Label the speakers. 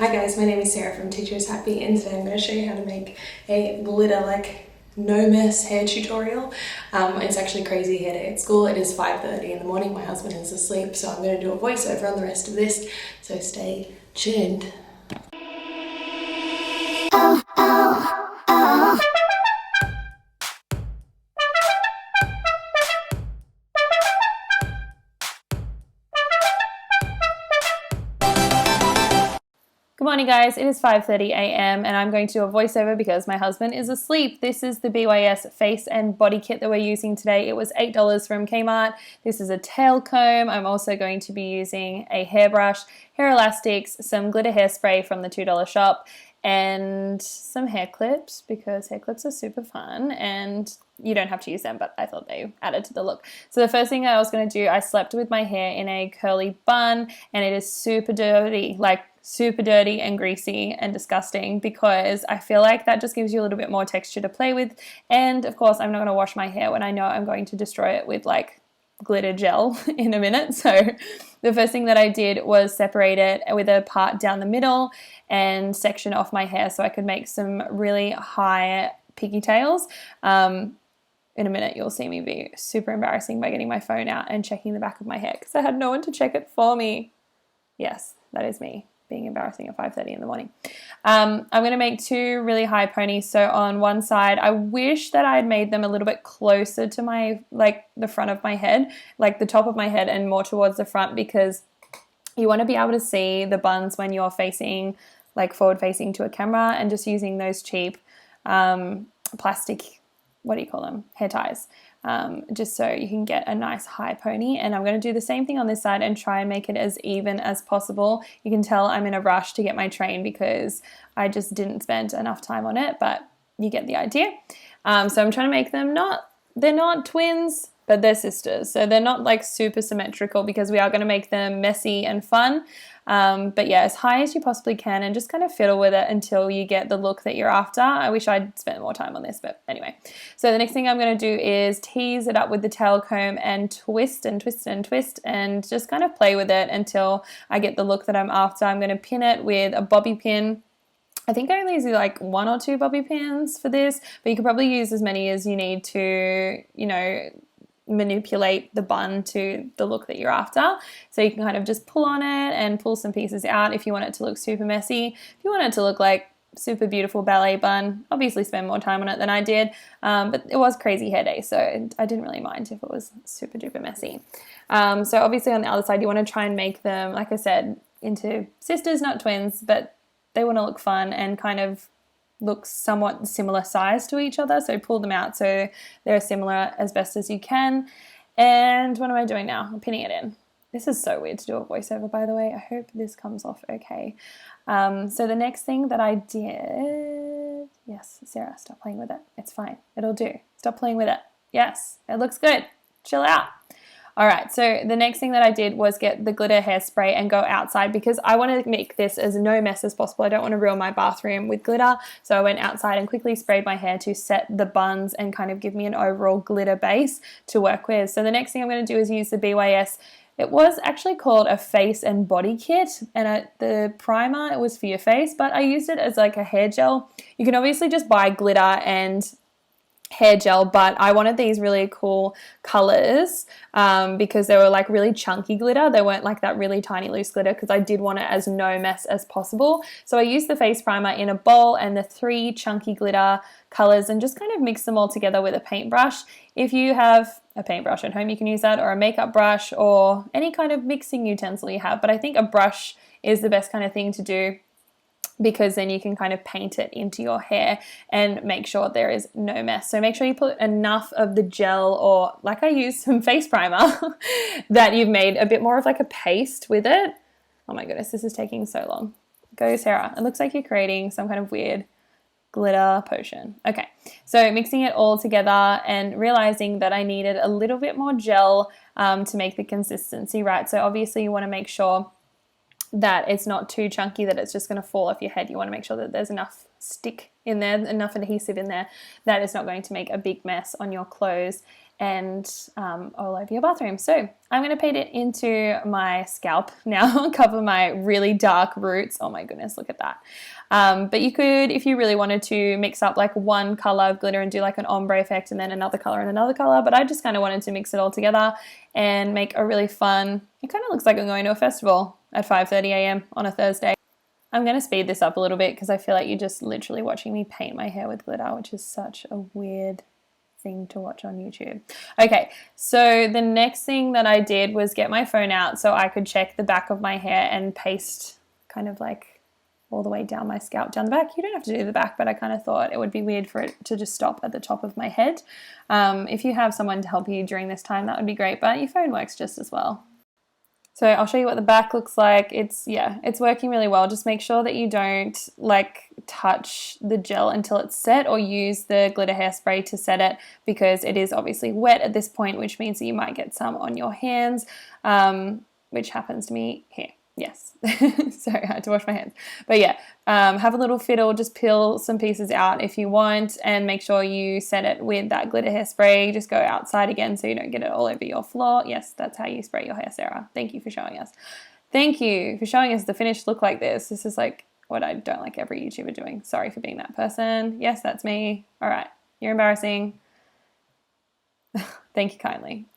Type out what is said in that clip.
Speaker 1: Hi guys, my name is Sarah from Teachers Happy, and today I'm going to show you how to make a glitter no mess hair tutorial. It's actually crazy hair day at school. It is 5:30 in the morning, my husband is asleep, so I'm going to do a voiceover on the rest of this, so stay tuned.
Speaker 2: Good morning guys, it is 5:30 a.m. and I'm going to do a voiceover because my husband is asleep. This is the BYS face and body kit that we're using today. It was $8 from Kmart. This is a tail comb. I'm also going to be using a hairbrush, hair elastics, some glitter hairspray from the $2 shop, and some hair clips because hair clips are super fun and you don't have to use them, but I thought they added to the look. So the first thing I was going to do, I slept with my hair in a curly bun and it is super dirty, super dirty and greasy and disgusting because I feel like that just gives you a little bit more texture to play with. And of course, I'm not going to wash my hair when I know I'm going to destroy it with glitter gel in a minute. So the first thing that I did was separate it with a part down the middle and section off my hair so I could make some really high pigtails. In a minute, you'll see me be super embarrassing by getting my phone out and checking the back of my hair because I had no one to check it for me. Yes, that is me being embarrassing at 5:30 in the morning. I'm going to make two really high ponies. So on one side, I wish that I had made them a little bit closer to my, the front of my head, the top of my head and more towards the front because you want to be able to see the buns when you're facing, forward facing to a camera and just using those cheap plastic, what do you call them? Hair ties. Just so you can get a nice high pony. And I'm going to do the same thing on this side and try and make it as even as possible. You can tell I'm in a rush to get my train because I just didn't spend enough time on it, but you get the idea. So I'm trying to make them they're not twins, but they're sisters. So they're not super symmetrical because we are going to make them messy and fun. But yeah, as high as you possibly can and just kind of fiddle with it until you get the look that you're after. I wish I'd spent more time on this, but anyway. So the next thing I'm going to do is tease it up with the tail comb and twist and twist and twist and just kind of play with it until I get the look that I'm after. I'm going to pin it with a bobby pin. I think I only use one or two bobby pins for this, but you could probably use as many as you need to, manipulate the bun to the look that you're after. So you can kind of just pull on it and pull some pieces out if you want it to look super messy. If you want it to look like super beautiful ballet bun, obviously spend more time on it than I did, but it was crazy hair day, so I didn't really mind if it was super duper messy. So obviously on the other side you want to try and make them, like I said, into sisters, not twins, but they want to look fun and kind of look somewhat similar size to each other. So pull them out so they're similar as best as you can. And what am I doing now? I'm pinning it in. This is so weird to do a voiceover, by the way. I hope this comes off okay. So the next thing that I did, yes, Sarah, stop playing with it. It's fine. It'll do. Stop playing with it. Yes, it looks good. Chill out. All right, so the next thing that I did was get the glitter hairspray and go outside because I want to make this as no mess as possible. I don't want to ruin my bathroom with glitter. So I went outside and quickly sprayed my hair to set the buns and kind of give me an overall glitter base to work with. So the next thing I'm going to do is use the BYS. It was actually called a face and body kit, and the primer, it was for your face, but I used it as a hair gel. You can obviously just buy glitter and hair gel, but I wanted these really cool colors because they were really chunky glitter. They weren't that really tiny loose glitter because I did want it as no mess as possible. So I used the face primer in a bowl and the 3 chunky glitter colors and just kind of mix them all together with a paintbrush. If you have a paintbrush at home, you can use that, or a makeup brush, or any kind of mixing utensil you have. But I think a brush is the best kind of thing to do, because then you can kind of paint it into your hair and make sure there is no mess. So make sure you put enough of the gel, or I used some face primer, that you've made a bit more of a paste with it. Oh my goodness, this is taking so long. Go, Sarah. It looks like you're creating some kind of weird glitter potion. Okay, so mixing it all together and realizing that I needed a little bit more gel to make the consistency right. So obviously you want to make sure that it's not too chunky that it's just going to fall off your head. You want to make sure that there's enough stick in there, enough adhesive in there that it's not going to make a big mess on your clothes. and all over your bathroom. So I'm going to paint it into my scalp now, cover my really dark roots. Oh my goodness, look at that. But you could, if you really wanted to, mix up like one color of glitter and do like an ombre effect and then another color and another color. But I just kind of wanted to mix it all together and make a really fun, it kind of looks like I'm going to a festival at 5:30 a.m. on a Thursday. I'm going to speed this up a little bit because I feel like you're just literally watching me paint my hair with glitter, which is such a weird thing to watch on YouTube. Okay, so the next thing that I did was get my phone out so I could check the back of my hair and paste kind of like all the way down my scalp, down the back. You don't have to do the back, but I kind of thought it would be weird for it to just stop at the top of my head. If you have someone to help you during this time, that would be great, but your phone works just as well. So I'll show you what the back looks like. It's working really well. Just make sure that you don't like touch the gel until it's set or use the glitter hairspray to set it, because it is obviously wet at this point, which means that you might get some on your hands, which happens to me here. Yes. Sorry, I had to wash my hands. But yeah, have a little fiddle, just peel some pieces out if you want, and make sure you set it with that glitter hairspray. Just go outside again so you don't get it all over your floor. Yes, that's how you spray your hair, Sarah. Thank you for showing us. Thank you for showing us the finished look like this. This is like what I don't like every YouTuber doing. Sorry for being that person. Yes, that's me. All right, you're embarrassing. Thank you kindly.